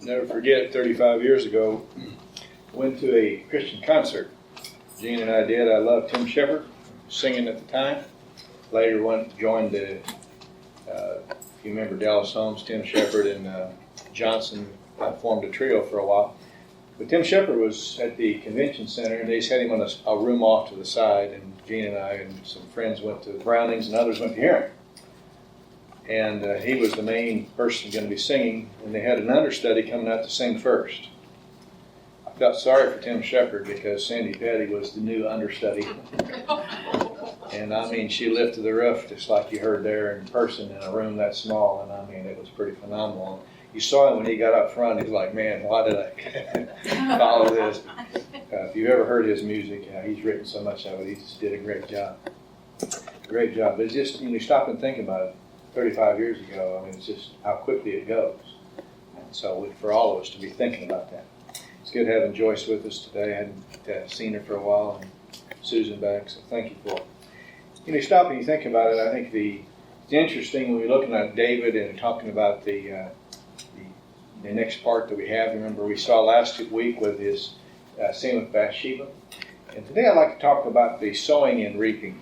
Never forget, 35 years ago, went to a Christian concert. Gene and I did. I loved Tim Shepard, singing at the time. Later joined the, if you remember Dallas Holmes, Tim Shepard and Johnson formed a trio for a while. But Tim Shepard was at the convention center, and they just had him on a room off to the side, and Gene and I and some friends went to Brownings, and others went to hear him. And he was the main person going to be singing, and they had an understudy coming out to sing first. I felt sorry for Tim Shepard because Sandy Petty was the new understudy. And I mean, she lifted the roof just like you heard there in person in a room that small, and I mean, it was pretty phenomenal. You saw him when he got up front, he was like, man, why did I follow this? If you've ever heard his music, he's written so much of it, he just did a great job. Great job. But it's just, you stop and think about it. 35 years ago, I mean, it's just how quickly it goes. And so for all of us to be thinking about that. It's good having Joyce with us today. I hadn't seen her for a while, and Susan back, so thank you for it. You stop and you think about it, I think it's interesting when we're looking at David and talking about the next part that we have. Remember, we saw last week with his scene with Bathsheba. And today I'd like to talk about the sowing and reaping.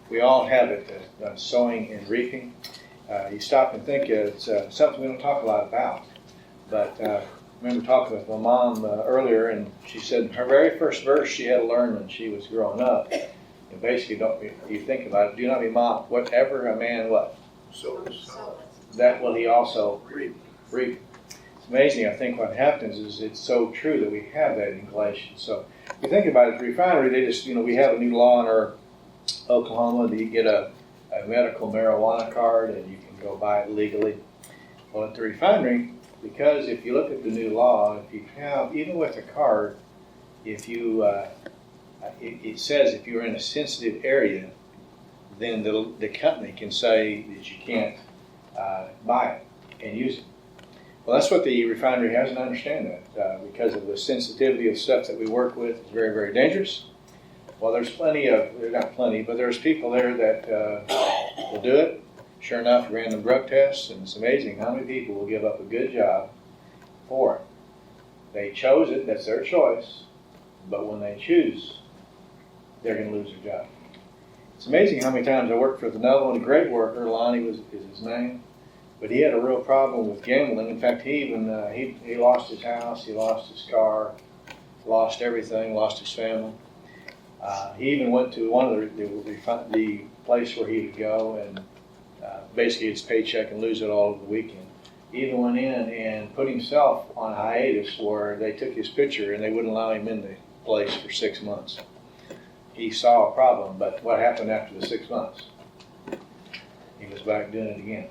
We all have it, sowing and reaping. You stop and think it's something we don't talk a lot about. But I remember talking with my mom earlier, and she said her very first verse she had to learn when she was growing up. And basically, you think about it, do not be mocked. Whatever a man sows, that will he also reap. It's amazing, I think, what happens is it's so true that we have that in Galatians. So if you think about it, the refinery, they just, we have a new law in our Oklahoma that you get a medical marijuana card and you can go buy it legally. Well, at the refinery, because if you look at the new law, if you have, even with a card, if you, it says if you're in a sensitive area, then the company can say that you can't buy it and use it. Well, that's what the refinery has, and I understand that because of the sensitivity of stuff that we work with. It's very, very dangerous. Well, there's not plenty, but there's people there that will do it. Sure enough, random drug tests, and it's amazing how many people will give up a good job for it. They chose it, that's their choice, but when they choose, they're going to lose their job. It's amazing how many times I worked with another one, a great worker, Lonnie is his name, but he had a real problem with gambling. In fact, he even he lost his house, he lost his car, lost everything, lost his family. He even went to one of the place where he would go and basically his paycheck and lose it all over the weekend. He even went in and put himself on hiatus where they took his picture and they wouldn't allow him in the place for 6 months. He saw a problem, but what happened after the 6 months? He was back doing it again.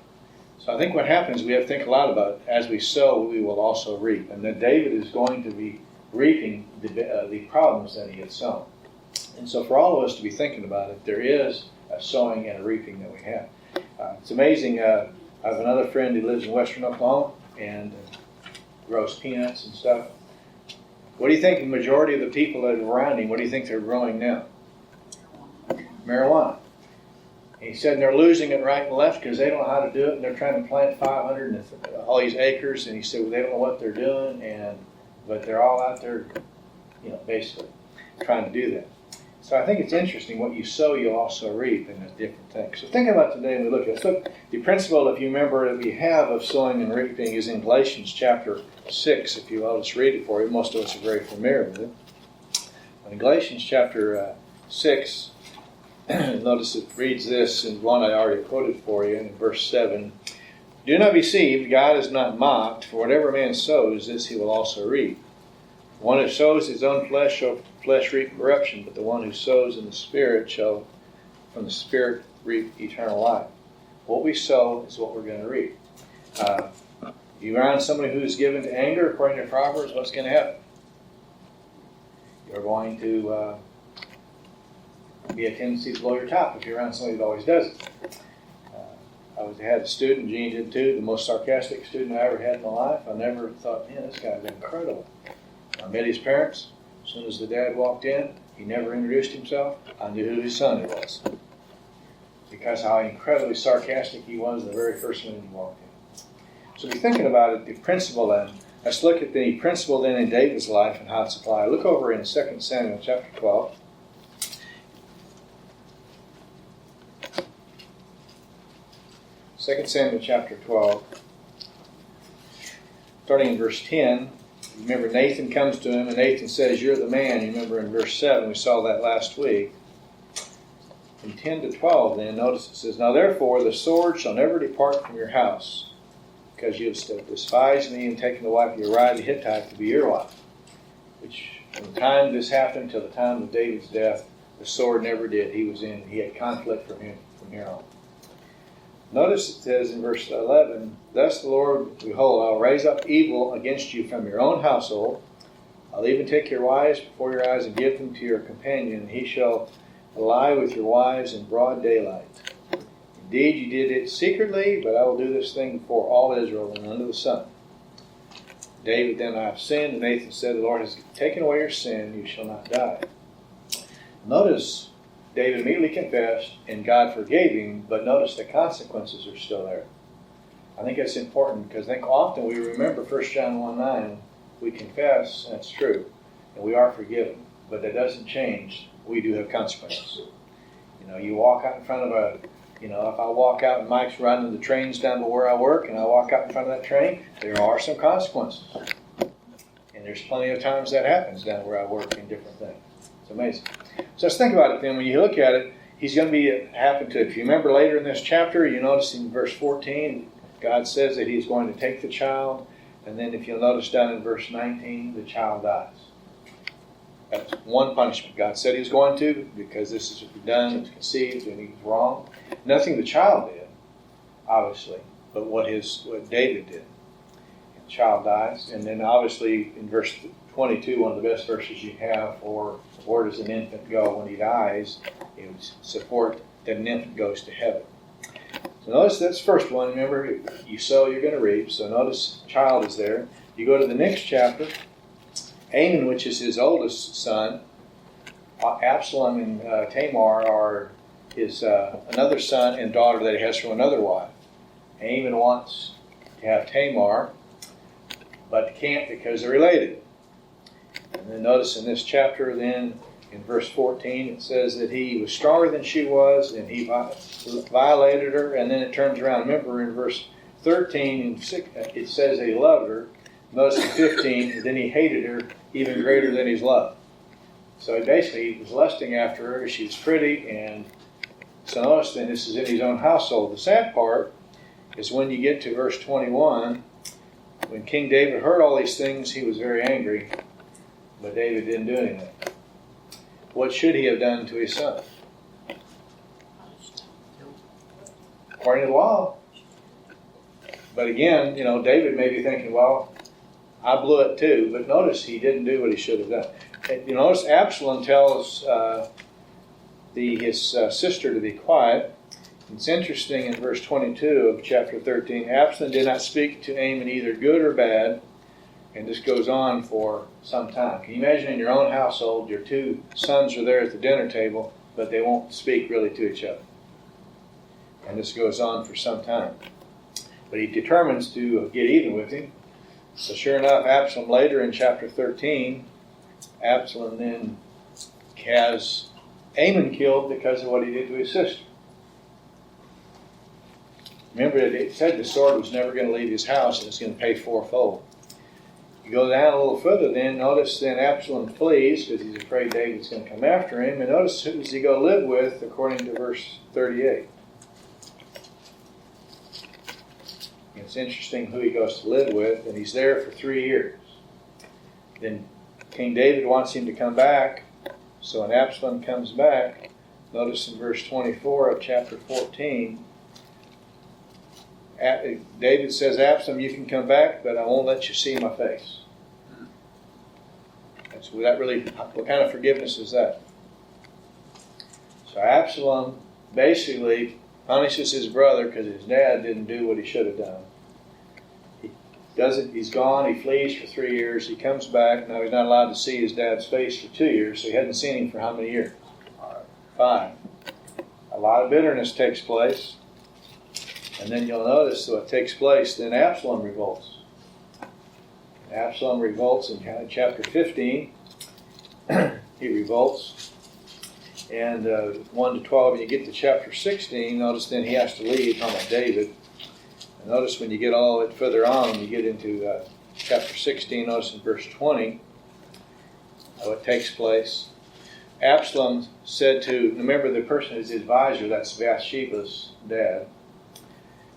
So I think what happens, we have to think a lot about, as we sow, we will also reap. And that David is going to be reaping the problems that he had sown. And so for all of us to be thinking about it, there is a sowing and a reaping that we have. It's amazing. I have another friend who lives in western Oklahoma and grows peanuts and stuff. What do you think the majority of the people that are around him, what do you think they're growing now? Marijuana. And he said they're losing it right and left because they don't know how to do it, and they're trying to plant 500 and all these acres, and he said they don't know what they're doing, but they're all out there, basically trying to do that. So I think it's interesting, what you sow, you'll also reap, and there's different things. So think about today when we look at it. Look, the principle, if you remember, that we have of sowing and reaping is in Galatians chapter 6, if you will. I'll just read it for you. Most of us are very familiar with it. But in Galatians chapter 6, notice it reads this, and one I already quoted for you in verse 7. Do not be deceived, God is not mocked, for whatever a man sows, this he will also reap. The one who sows his own flesh shall flesh reap corruption, but the one who sows in the Spirit shall from the Spirit reap eternal life. What we sow is what we're going to reap. You around somebody who's given to anger, according to Proverbs, what's going to happen? You're going to be a tendency to blow your top if you're around somebody that always does it. I had a student, Gene did too, the most sarcastic student I ever had in my life. I never thought, man, this guy's incredible. I met his parents. As soon as the dad walked in, he never introduced himself. I knew who his son was. Because how incredibly sarcastic he was the very first minute he walked in. So be thinking about it, the principle then Let's look at the principle then in David's life and how it's applied. Look over in 2 Samuel chapter 12. 2 Samuel chapter 12, starting in verse 10. Remember, Nathan comes to him, and Nathan says, "You're the man." You remember in verse 7, we saw that last week. From 10 to 12, then, notice it says, "Now therefore the sword shall never depart from your house, because you have despised me and taken the wife of Uriah the Hittite to be your wife." Which, from the time this happened till the time of David's death, the sword never did. He had conflict from here on. Notice it says in verse 11, "Thus the Lord, behold, I'll raise up evil against you from your own household. I'll even take your wives before your eyes and give them to your companion, and he shall lie with your wives in broad daylight. Indeed, you did it secretly, but I will do this thing before all Israel and under the sun." David, "Then I have sinned," and Nathan said, "The Lord has taken away your sin, you shall not die." Notice, David immediately confessed, and God forgave him, but notice the consequences are still there. I think that's important, because I think often we remember 1 John 1:9, we confess, that's true, and we are forgiven, but that doesn't change. We do have consequences. You walk out in front of if I walk out and Mike's running the trains down to where I work, and I walk out in front of that train, there are some consequences. And there's plenty of times that happens down where I work in different things. It's amazing. So let's think about it then. When you look at it, he's going to happen to, if you remember later in this chapter, you notice in verse 14, God says that he's going to take the child. And then if you'll notice down in verse 19, the child dies. That's one punishment. God said he was going to, because this is done, it was conceived, and he was wrong. Nothing the child did, obviously, but what David did. The child dies. And then obviously in verse 22, one of the best verses you have for where does an infant go when he dies, it would support that an infant goes to heaven. So notice that's the first one. Remember, you sow, you're going to reap. So notice child is there. You go to the next chapter, Amon, which is his oldest son. Absalom and Tamar are his another son and daughter that he has from another wife. Amon wants to have Tamar, but can't because they're related. And then notice in this chapter, then in verse 14, it says that he was stronger than she was, and he violated her. And then it turns around. Remember in verse 13, it says that he loved her. Notice in 15, then he hated her even greater than his love. So basically, he was lusting after her. She was pretty, and so notice then this is in his own household. The sad part is when you get to verse 21, when King David heard all these things, he was very angry, but David didn't do anything. What should he have done to his son? According to the law. But again, David may be thinking, well, I blew it too, but notice he didn't do what he should have done. You notice Absalom tells his sister to be quiet. It's interesting in verse 22 of chapter 13, Absalom did not speak to Amon either good or bad, and this goes on for some time. Can you imagine in your own household, your two sons are there at the dinner table, but they won't speak really to each other. And this goes on for some time. But he determines to get even with him. So sure enough, Absalom later in chapter 13, Absalom then has Amon killed because of what he did to his sister. Remember, it said the sword was never going to leave his house and it's going to pay fourfold. You go down a little further then, notice then Absalom flees because he's afraid David's going to come after him. And notice who does he go live with according to verse 38. It's interesting who he goes to live with, and he's there for 3 years. Then King David wants him to come back, so when Absalom comes back, notice in verse 24 of chapter 14, David says, Absalom, you can come back, but I won't let you see my face. What kind of forgiveness is that? So Absalom basically punishes his brother because his dad didn't do what he should have done. He's gone, he flees for 3 years, he comes back. Now he's not allowed to see his dad's face for 2 years, so he hadn't seen him for how many years? 5. A lot of bitterness takes place. And then you'll notice what takes place, then Absalom revolts. Absalom revolts in chapter 15. He revolts. And 1 to 12, when you get to chapter 16, notice then he has to leave, talking about David. And notice when you get all it further on, you get into chapter 16, notice in verse 20, what takes place. Absalom said to, remember the person is his advisor, that's Bathsheba's dad.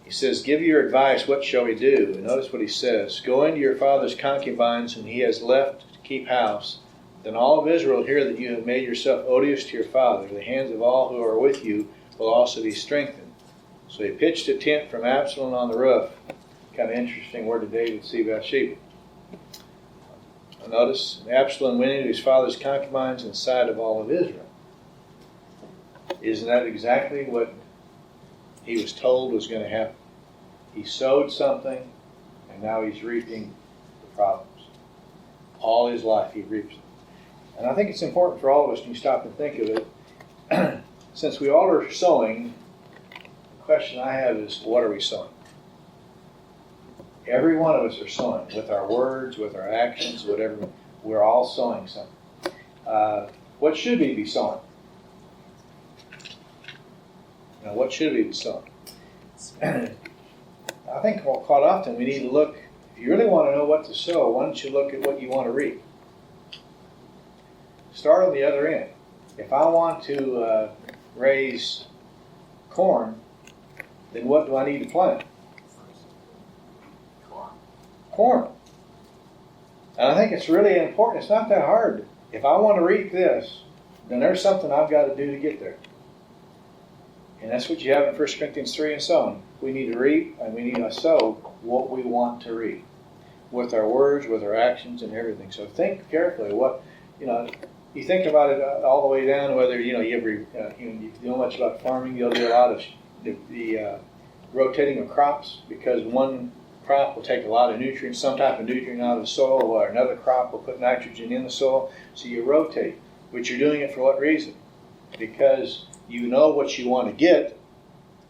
He says, give your advice, what shall we do? And notice what he says. Go into your father's concubines, whom he has left to keep house. Then all of Israel hear that you have made yourself odious to your father. The hands of all who are with you will also be strengthened. So he pitched a tent from Absalom on the roof. Kind of interesting, where did David see Bathsheba? Notice, Absalom went into his father's concubines in sight of all of Israel. Isn't that exactly what he was told was going to happen? He sowed something, and now he's reaping the problems. All his life he reaps them. And I think it's important for all of us to stop and think of it. Since we all are sowing, the question I have is, what are we sowing? Every one of us are sowing, with our words, with our actions, whatever. We're all sowing something. What should we be sowing? Now, what should we be sowing? I think quite often we need to look, if you really want to know what to sow, why don't you look at what you want to reap? Start on the other end. If I want to raise corn, then what do I need to plant? Corn. And I think it's really important. It's not that hard. If I want to reap this, then there's something I've got to do to get there. And that's what you have in 1 Corinthians 3 and so on. We need to reap and we need to sow what we want to reap. With our words, with our actions and everything. So think carefully what, you think about it all the way down, whether, you know much about farming, you'll do a lot of the rotating of crops, because one crop will take a lot of nutrients, some type of nutrient out of the soil, or another crop will put nitrogen in the soil. So you rotate. But you're doing it for what reason? Because you know what you want to get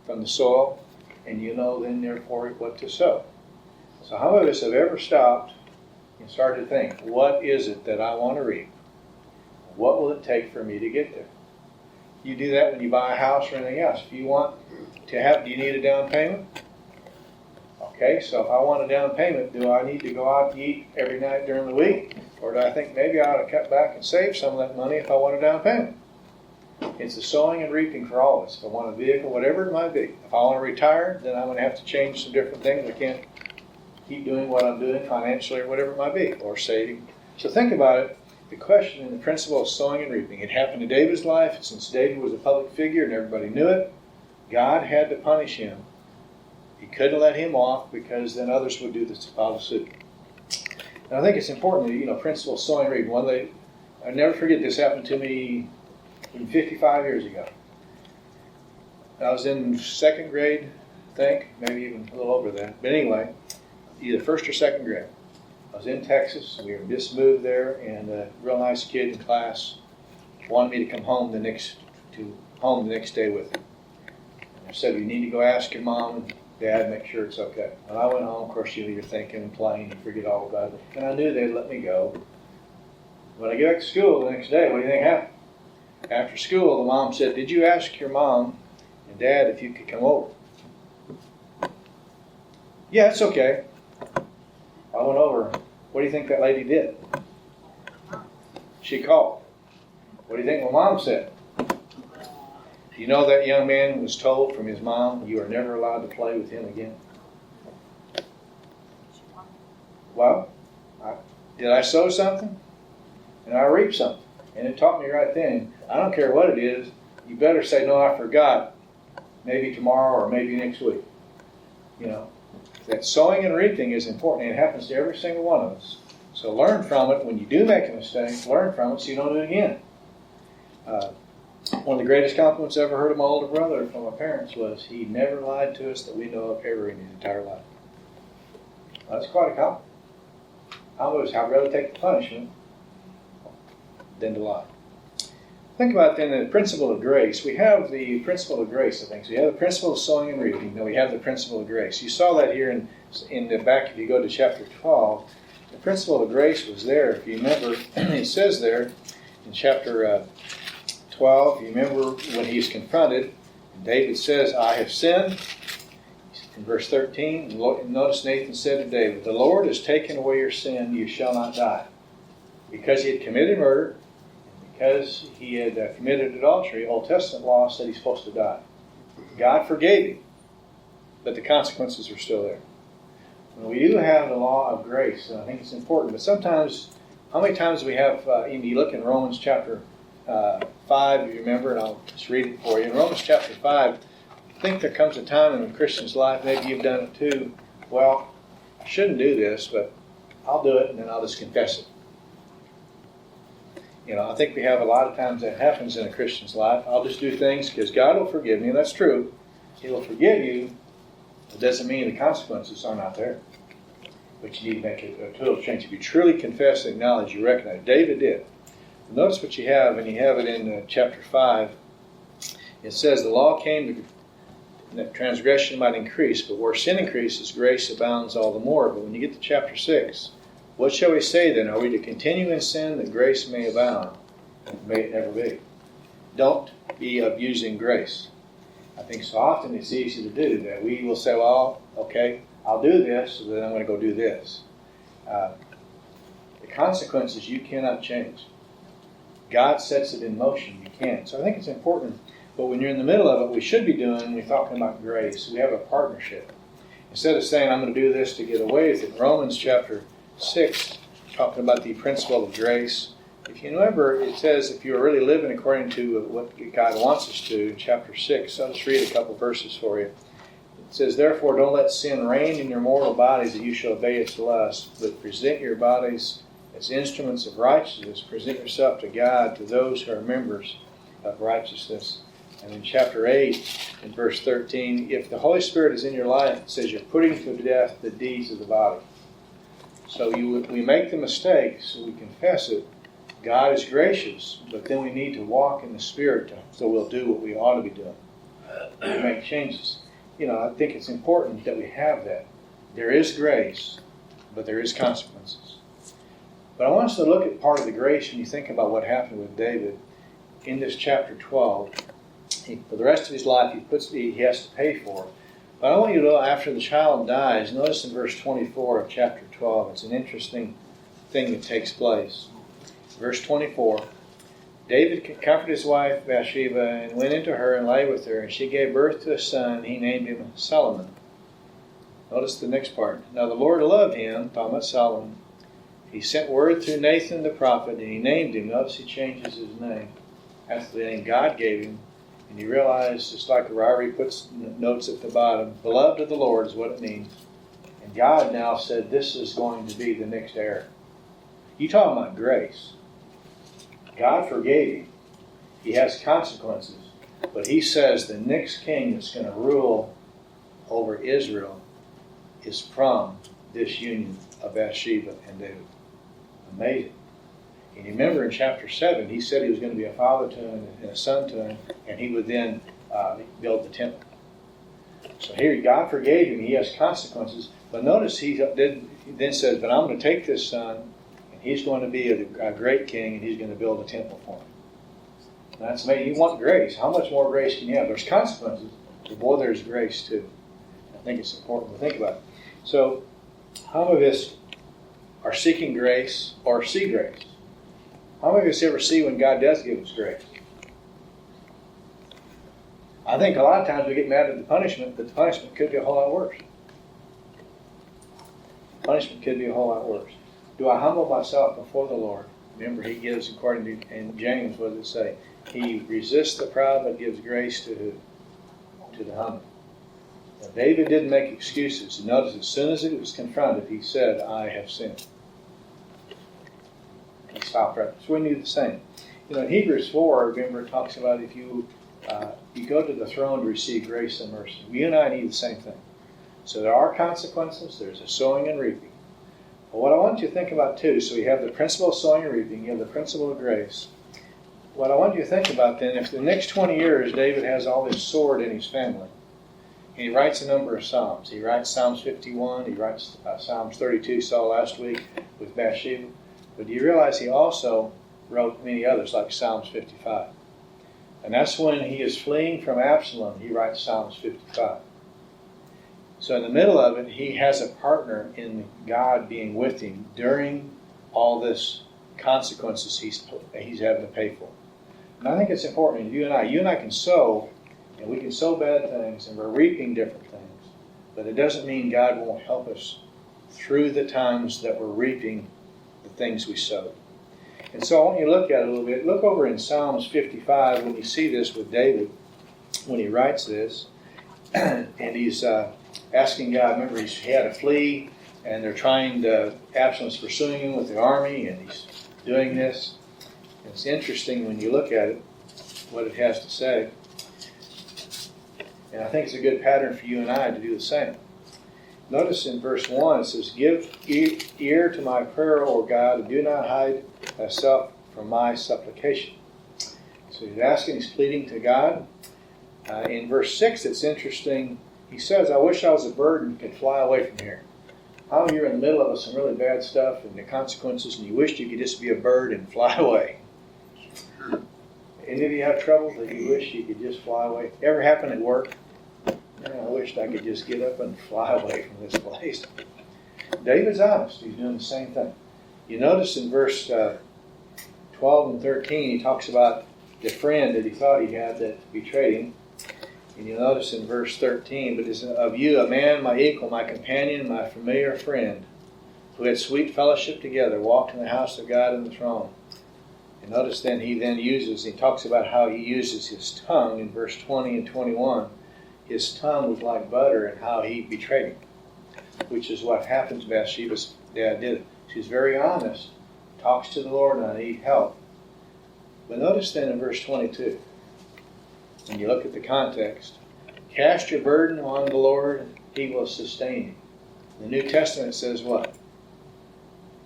from the soil, and you know then therefore what to sow. So how many of us have ever stopped and started to think, what is it that I want to reap? What will it take for me to get there? You do that when you buy a house or anything else. If you want to have, do you need a down payment? Okay, so if I want a down payment, do I need to go out to eat every night during the week? Or do I think maybe I ought to cut back and save some of that money if I want a down payment? It's the sowing and reaping for all of us. If I want a vehicle, whatever it might be. If I want to retire, then I'm going to have to change some different things. I can't keep doing what I'm doing financially or whatever it might be, or saving. So think about it. The question and the principle of sowing and reaping. It happened in David's life. Since David was a public figure and everybody knew it, God had to punish him. He couldn't let him off, because then others would do this follow suit. And I think it's important, principle of sowing and reaping. One day, I'll never forget, this happened to me 55 years ago. I was in second grade, I think, maybe even a little over that. But anyway, either first or second grade. I was in Texas. We were just moved there, and a real nice kid in class wanted me to come home the next day with him. And I said, you need to go ask your mom and dad, make sure it's okay. When I went home, of course, you're thinking and playing, you forget all about it. And I knew they'd let me go. When I get back to school the next day, what do you think happened? After school, the mom said, did you ask your mom and dad if you could come over? Yeah, it's okay. I went over. What do you think that lady did? She called. What do you think my mom said? You know that young man was told from his mom, you are never allowed to play with him again. Well, did I sow something? And I reaped something. And it taught me right then, I don't care what it is, you better say, no, I forgot. Maybe tomorrow or maybe next week. That sowing and reaping is important, and it happens to every single one of us. So learn from it. When you do make a mistake, learn from it so you don't do it again. One of the greatest compliments I ever heard of my older brother from my parents was, he never lied to us that we know of ever in his entire life. That's quite a compliment. I'd rather take the punishment than to lie. Think about then the principle of grace. We have the principle of grace, I think. So we have the principle of sowing and reaping. Then we have the principle of grace. You saw that here in the back, if you go to chapter 12. The principle of grace was there. If you remember, it says there in chapter 12, you remember when he's confronted, David says, I have sinned. In verse 13, notice Nathan said to David, the Lord has taken away your sin, you shall not die. Because he had committed murder, because he had committed adultery, Old Testament law said he's supposed to die. God forgave him, but the consequences are still there. We do have the law of grace, and I think it's important. But sometimes, how many times do we have, you look in Romans chapter 5, if you remember, and I'll just read it for you. In Romans chapter 5, I think there comes a time in a Christian's life, maybe you've done it too, well, I shouldn't do this, but I'll do it, and then I'll just confess it. I think we have a lot of times that happens in a Christian's life. I'll just do things because God will forgive me, and that's true. He will forgive you. It doesn't mean the consequences are not there. But you need to make a total change. If you truly confess and acknowledge, you recognize. David did. Notice what you have, and you have it in chapter 5. It says, the law came that transgression might increase, but where sin increases, grace abounds all the more. But when you get to chapter 6, what shall we say then? Are we to continue in sin that grace may abound? May it never be. Don't be abusing grace. I think so often it's easy to do that. We will say, well, okay, I'll do this, so then I'm going to go do this. The consequences you cannot change. God sets it in motion. You can't. So I think it's important. But when you're in the middle of it, we should be doing, we're talking about grace. We have a partnership. Instead of saying, I'm going to do this to get away with it, Romans chapter 6, talking about the principle of grace. If you remember, it says if you're really living according to what God wants us to, in chapter 6, I'll just read a couple verses for you. It says, therefore, don't let sin reign in your mortal bodies that you shall obey its lust, but present your bodies as instruments of righteousness. Present yourself to God, to those who are members of righteousness. And in chapter 8, in verse 13, if the Holy Spirit is in your life, it says you're putting to death the deeds of the body. So we make the mistake, so we confess it. God is gracious, but then we need to walk in the Spirit so we'll do what we ought to be doing. We make changes. I think it's important that we have that. There is grace, but there is consequences. But I want us to look at part of the grace when you think about what happened with David in this chapter 12. For the rest of his life, he has to pay for it. But I want you to know, after the child dies, notice in verse 24 of chapter 12, it's an interesting thing that takes place. Verse 24, David comforted his wife Bathsheba and went into her and lay with her, and she gave birth to a son. He named him Solomon. Notice the next part. Now the Lord loved him, talking about Solomon. He sent word through Nathan the prophet, and he named him. Notice he changes his name. That's the name God gave him. And you realize, just like Ryrie puts notes at the bottom, beloved of the Lord is what it means. And God now said this is going to be the next heir. You talking about grace. God forgave him. He has consequences. But he says the next king that's going to rule over Israel is from this union of Bathsheba and David. Amazing. And you remember in chapter 7, he said he was going to be a father to him and a son to him, and he would then build the temple. So here, God forgave him. He has consequences. But notice he then says, but I'm going to take this son, and he's going to be a great king, and he's going to build a temple for him. And that's amazing. You want grace. How much more grace can you have? There's consequences, but boy, there's grace too. I think it's important to think about it. So, how many of us are seeking grace or see grace? How many of us ever see when God does give us grace? I think a lot of times we get mad at the punishment, but the punishment could be a whole lot worse. Punishment could be a whole lot worse. Do I humble myself before the Lord? Remember, he gives, according to in James, what does it say? He resists the proud, but gives grace to who? To the humble. Now, David didn't make excuses. Notice, as soon as he was confronted, he said, I have sinned. He stopped right. So we knew the same. In Hebrews 4, remember, it talks about if you go to the throne to receive grace and mercy. You and I need the same thing. So there are consequences. There's a sowing and reaping. But what I want you to think about too, so you have the principle of sowing and reaping, you have the principle of grace. What I want you to think about then, if the next 20 years David has all this sword in his family, And he writes a number of Psalms. He writes Psalms 51. He writes Psalms 32, saw last week with Bathsheba. But do you realize he also wrote many others, like Psalms 55? And that's when he is fleeing from Absalom, he writes Psalms 55. So in the middle of it, he has a partner in God being with him during all this consequences he's having to pay for. And I think it's important. You and I can sow, and we can sow bad things, and we're reaping different things. But it doesn't mean God won't help us through the times that we're reaping the things we sowed. And so I want you to look at it a little bit. Look over in Psalms 55 when you see this with David, when he writes this, and he's asking God. Remember, he had to flee, and they're trying to, Absalom's pursuing him with the army, and he's doing this. It's interesting when you look at it, what it has to say. And I think it's a good pattern for you and I to do the same. Notice in verse 1, it says, "Give ear to my prayer, O God, and do not hide thyself from my supplication." So he's asking, he's pleading to God. In verse 6, it's interesting. He says, "I wish I was a bird and could fly away from here." How you're in the middle of some really bad stuff and the consequences, and you wished you could just be a bird and fly away. Any of you have trouble that you wish you could just fly away? Ever happen at work? I wished I could just get up and fly away from this place. David's honest. He's doing the same thing. You notice in verse 12 and 13, he talks about the friend that he thought he had that betrayed him. And you notice in verse 13, "But is of you a man, my equal, my companion, my familiar friend, who had sweet fellowship together, walked in the house of God and the throne." And notice then he talks about how he uses his tongue in verse 20 and 21. His tongue was like butter, and how he betrayed him, which is what happens. Bathsheba's dad did it. She's very honest, talks to the Lord, and I need help. But notice then in verse 22, when you look at the context, "Cast your burden on the Lord, he will sustain you." The New Testament says what?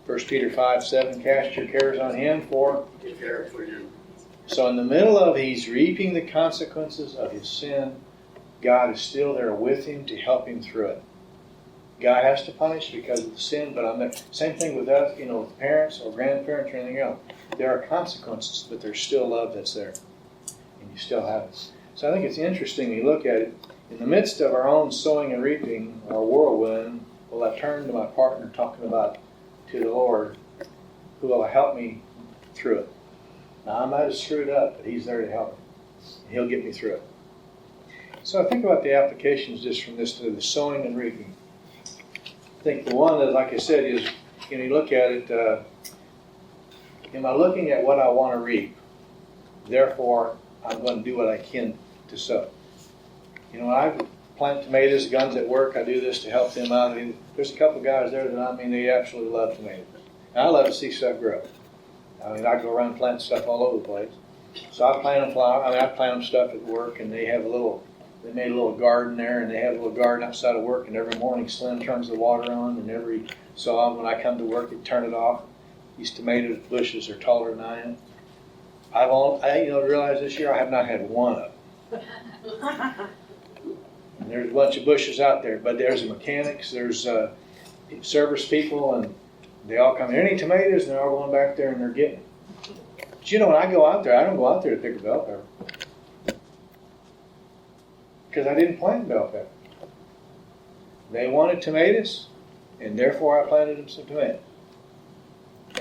1 Peter 5:7, "Cast your cares on him, for he cares for you." So in the middle of he's reaping the consequences of his sin, God is still there with him to help him through it. God has to punish because of the sin, but same thing with us, with parents or grandparents or anything else. There are consequences, but there's still love that's there, and you still have it. So I think it's interesting when you look at it. In the midst of our own sowing and reaping, our whirlwind, will I turn to my partner talking about to the Lord, who will help me through it. Now I might have screwed up, but he's there to help me. He'll get me through it. So I think about the applications just from this to the sowing and reaping. I think the one that, like I said, is, you look at it, am I looking at what I want to reap? Therefore, I'm going to do what I can to sow. When I plant tomatoes, guns at work, I do this to help them out. There's a couple of guys there that they absolutely love tomatoes. And I love to see stuff grow. I go around planting stuff all over the place. So I plant them stuff at work, and they made a little garden there, and they have a little garden outside of work, and every morning Slim turns the water on, and every so often when I come to work, they turn it off. These tomato bushes are taller than I am. I realize this year I have not had one of them. And there's a bunch of bushes out there, but there's mechanics, there's service people, and they all come, "Any tomatoes?" And they're all going back there and they're getting it. But when I go out there, I don't go out there to pick a bell pepper, because I didn't plant bell pepper. They wanted tomatoes, and therefore I planted them some tomatoes.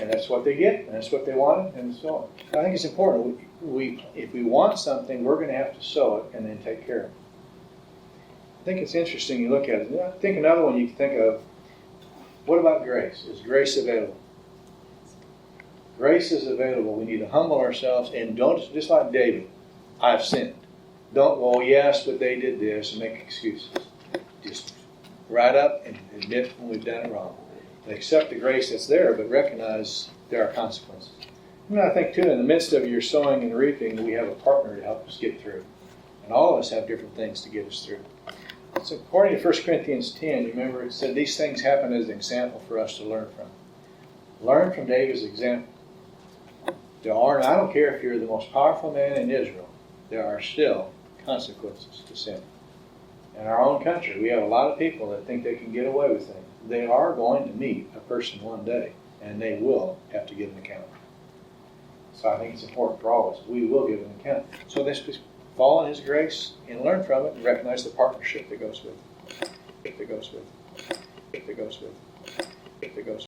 And that's what they get, and that's what they wanted, and so on. I think it's important. If we want something, we're going to have to sow it and then take care of it. I think it's interesting you look at it. I think another one you can think of, what about grace? Is grace available? Grace is available. We need to humble ourselves and don't, just like David, I've sinned. Don't, well, yes, but they did this, and make excuses. Just right up and admit when we've done it wrong. And accept the grace that's there, but recognize there are consequences. I think, too, in the midst of your sowing and reaping, we have a partner to help us get through. And all of us have different things to get us through. So according to 1 Corinthians 10, remember it said these things happen as an example for us to learn from. Learn from David's example. I don't care if you're the most powerful man in Israel, there are still consequences to sin. In our own country, we have a lot of people that think they can get away with things. They are going to meet a person one day, and they will have to give an account. So I think it's important for all of us. We will give an account. So let's just fall in His grace and learn from it and recognize the partnership that goes with it. That goes with it. That goes with it. That goes with it.